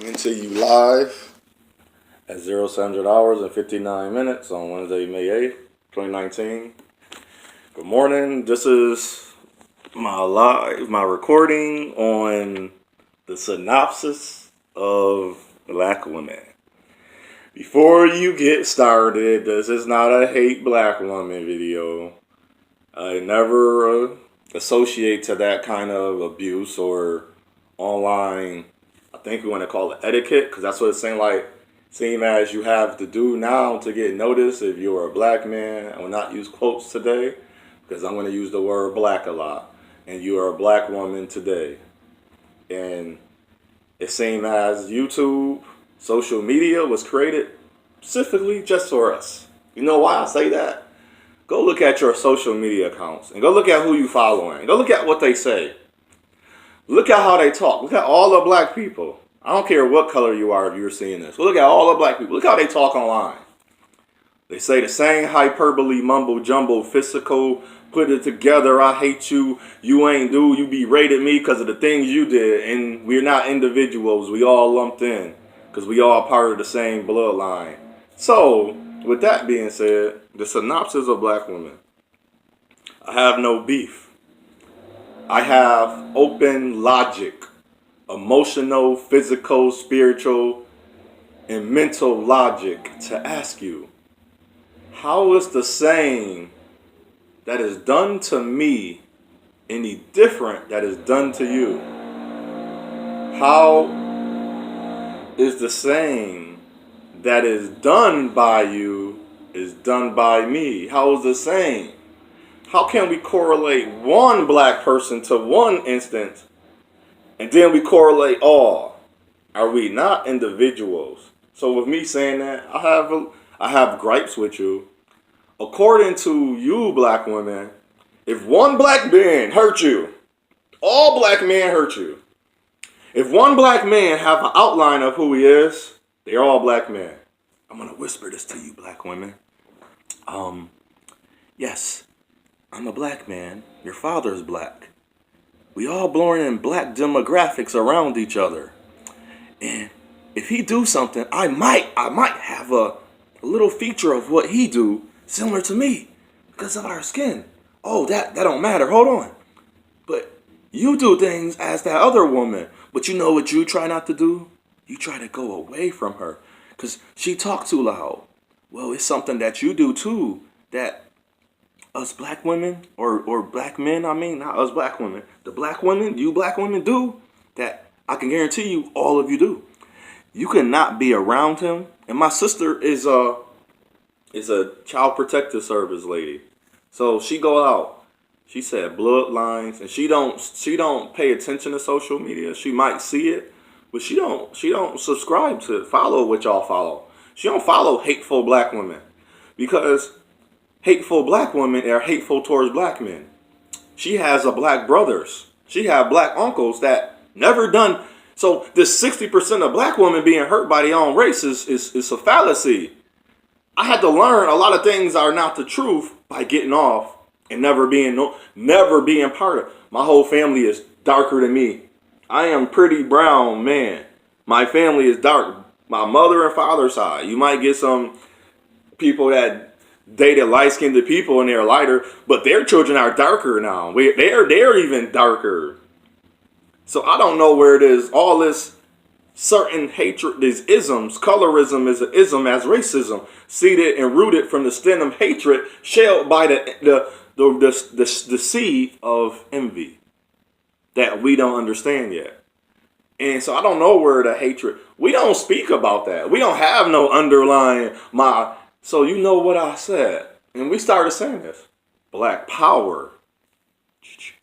Into you live at 0700 hours and 59 minutes on Wednesday, May 8th, 2019. Good morning. This is my recording on the synopsis of Black Women. Before you get started, this is not a hate black woman video. I never associate to that kind of abuse or online, I think we want to call it etiquette, because that's what it seem as you have to do now to get noticed if you're a black man. I will not use quotes today because I'm going to use the word black a lot. And you are a black woman today. And it seemed as YouTube, social media was created specifically just for us. You know why I say that? Go look at your social media accounts and go look at who you following. Go look at what they say. Look at how they talk. Look at all the black people. I don't care what color you are if you're seeing this. Look at all the black people. Look how they talk online. They say the same hyperbole, mumbo jumbo, physical, put it together, I hate you, you ain't do, you berated me because of the things you did. And we're not individuals. We all lumped in because we all part of the same bloodline. So, with that being said, the synopsis of black women. I have no beef. I have open logic, emotional, physical, spiritual, and mental logic to ask you. How is the same that is done to me any different that is done to you? How is the same that is done by you is done by me? How is the same? How can we correlate one black person to one instance and then we correlate all? Are we not individuals? So with me saying that, I have gripes with you. According to you black women, if one black man hurt you, all black men hurt you. If one black man have an outline of who he is, they're all black men. I'm going to whisper this to you black women. Yes, I'm a black man. Your father is black. We all born in black demographics around each other. And if he do something, I might have a little feature of what he do similar to me because of our skin. Oh, that don't matter. Hold on. But you do things as that other woman. But you know what you try not to do? You try to go away from her because she talk too loud. Well, it's something that you do too that us black women or black men, not us black women. The black women, you black women do that I can guarantee you all of you do. You cannot be around him. And my sister is a child protective service lady. So she go out. She said bloodlines, and she don't pay attention to social media. She might see it, but she don't subscribe to follow what y'all follow. She don't follow hateful black women because hateful black women are hateful towards black men. She has a black brothers. She have black uncles that never done. So this 60% of black women being hurt by their own race is a fallacy. I had to learn a lot of things are not the truth by getting off and never being part of. My whole family is darker than me. I am pretty brown man. My family is dark. My mother and father's side. You might get some people that dated light-skinned people and they're lighter, but their children are darker now. They're even darker. So I don't know where it is. All this certain hatred, these isms, colorism is an ism as racism, seeded and rooted from the stem of hatred, shelled by the seed of envy that we don't understand yet. And so I don't know where the hatred. We don't speak about that. We don't have no underlying So you know what I said. And we started saying this. Black power.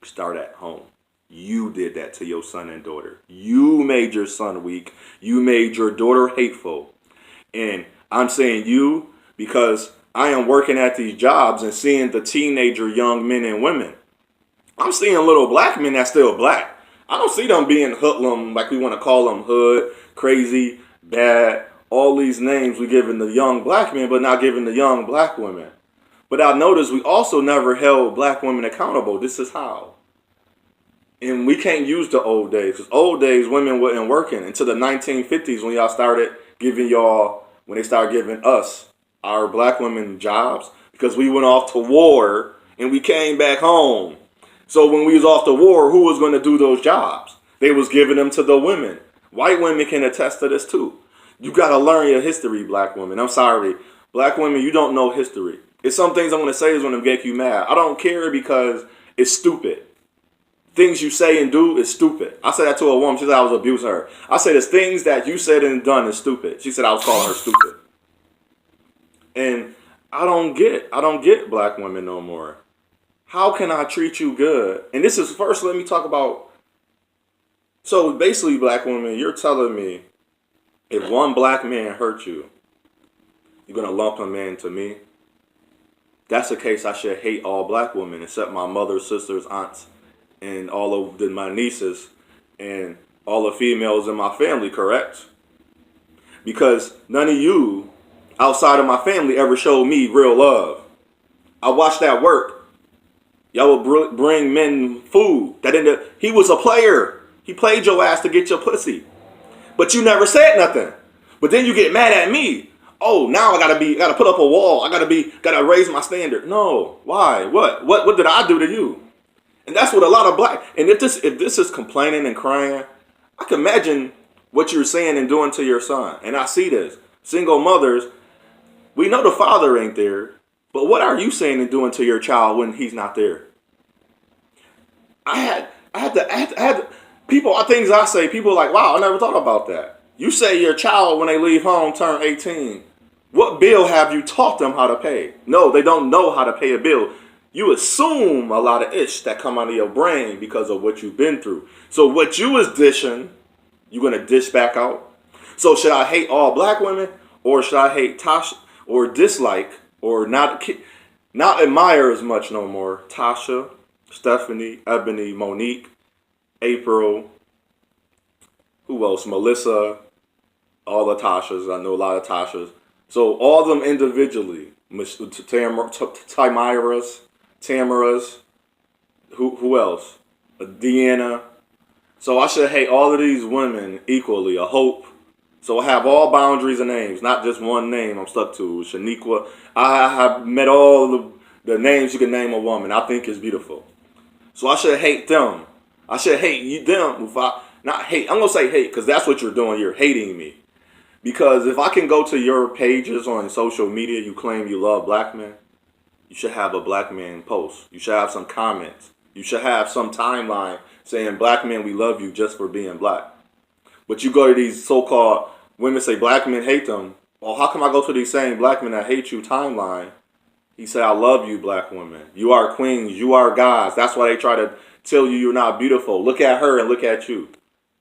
Start at home. You did that to your son and daughter. You made your son weak. You made your daughter hateful. And I'm saying you because I am working at these jobs and seeing the teenager young men and women. I'm seeing little black men that's still black. I don't see them being hoodlum, like we want to call them hood, crazy, bad, all these names we giving the young black men, but not giving the young black women. But I noticed we also never held black women accountable. This is how. And we can't use the old days, because old days women wasn't working until the 1950s when y'all started giving y'all, when they started giving us, our black women, jobs, because we went off to war and we came back home. So when we was off to war, who was going to do those jobs? They was giving them to the women. White women can attest to this too. You got to learn your history, black women. I'm sorry. Black women, you don't know history. It's some things I'm going to say is going to make you mad. I don't care because it's stupid. Things you say and do is stupid. I said that to a woman. She said I was abusing her. I said there's things that you said and done is stupid. She said I was calling her stupid. And I don't get black women no more. How can I treat you good? And this is first, let me talk about. So basically, black women, you're telling me if one black man hurt you, you're going to lump him into me? That's the case. I should hate all black women except my mother, sisters, aunts, and all of my nieces and all the females in my family, correct? Because none of you outside of my family ever showed me real love. I watched that work. Y'all would bring men food. He was a player. He played your ass to get your pussy. But you never said nothing. But then you get mad at me. Oh, now I gotta put up a wall. I gotta raise my standard. No. Why? What did I do to you? And that's what a lot of black, and if this is complaining and crying, I can imagine what you're saying and doing to your son. And I see this. Single mothers, we know the father ain't there, but what are you saying and doing to your child when he's not there? I had people, things I say, people are like, wow, I never thought about that. You say your child when they leave home turn 18. What bill have you taught them how to pay? No, they don't know how to pay a bill. You assume a lot of ish that come out of your brain because of what you've been through. So what you was dishing, you're going to dish back out. So should I hate all black women, or should I hate Tasha, or dislike, or not admire as much no more Tasha, Stephanie, Ebony, Monique, April, who else? Melissa, all the Tashas. I know a lot of Tashas. So all of them individually, Tamaras, who else? Deanna. So I should hate all of these women equally. A Hope. So I have all boundaries and names, not just one name I'm stuck to. Shaniqua. I have met all the names you can name a woman I think is beautiful. So I should hate them. I should hate them. Not hate. I'm going to say hate because that's what you're doing. You're hating me. Because if I can go to your pages on social media, you claim you love black men, you should have a black man post. You should have some comments. You should have some timeline saying, black men, we love you just for being black. But you go to these so-called women say black men hate them. Well, how come I go to these same black men that hate you timeline? He said, I love you, black women. You are queens. You are gods. That's why they try to tell you you're not beautiful. Look at her and look at you.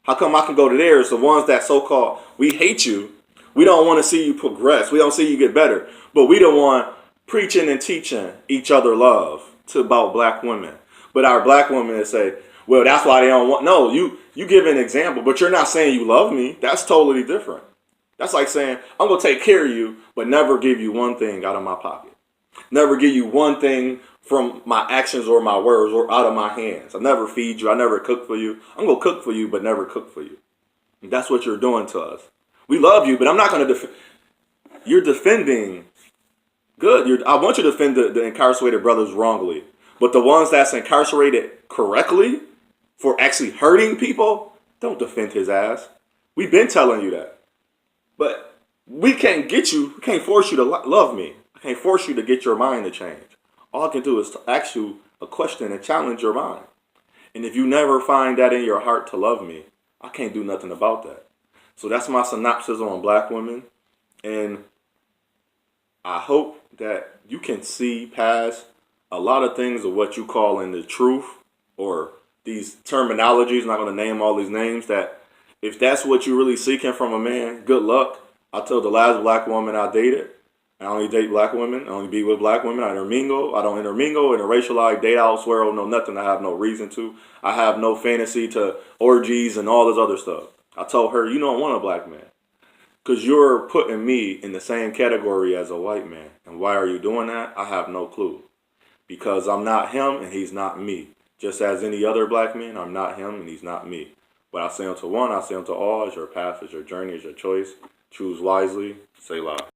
How come I can go to theirs? The ones that so-called, we hate you. We don't want to see you progress. We don't see you get better. But we don't want preaching and teaching each other love about black women. But our black women say, well, that's why they don't want. No, you give an example, but you're not saying you love me. That's totally different. That's like saying, I'm going to take care of you, but never give you one thing out of my pocket. Never give you one thing from my actions or my words or out of my hands. I never feed you. I never cook for you. I'm going to cook for you, but never cook for you. And that's what you're doing to us. We love you, but I'm not going to defend. You're defending. Good. I want you to defend the incarcerated brothers wrongly. But the ones that's incarcerated correctly for actually hurting people, don't defend his ass. We've been telling you that. But we can't force you to love me. I can't force you to get your mind to change. All I can do is to ask you a question and challenge your mind. And if you never find that in your heart to love me, I can't do nothing about that. So that's my synopsis on black women. And I hope that you can see past a lot of things of what you call in the truth or these terminologies. I'm not going to name all these names. That if that's what you're really seeking from a man, good luck. I told the last black woman I dated, I only date black women. I only be with black women. I don't intermingle, interracialize, date elsewhere, no nothing. I have no reason to. I have no fantasy to orgies and all this other stuff. I told her, you don't want a black man because you're putting me in the same category as a white man. And why are you doing that? I have no clue. Because I'm not him and he's not me. Just as any other black man, I'm not him and he's not me. But I say unto one, I say unto all, as your path, as your journey, as your choice. Choose wisely. Say loud.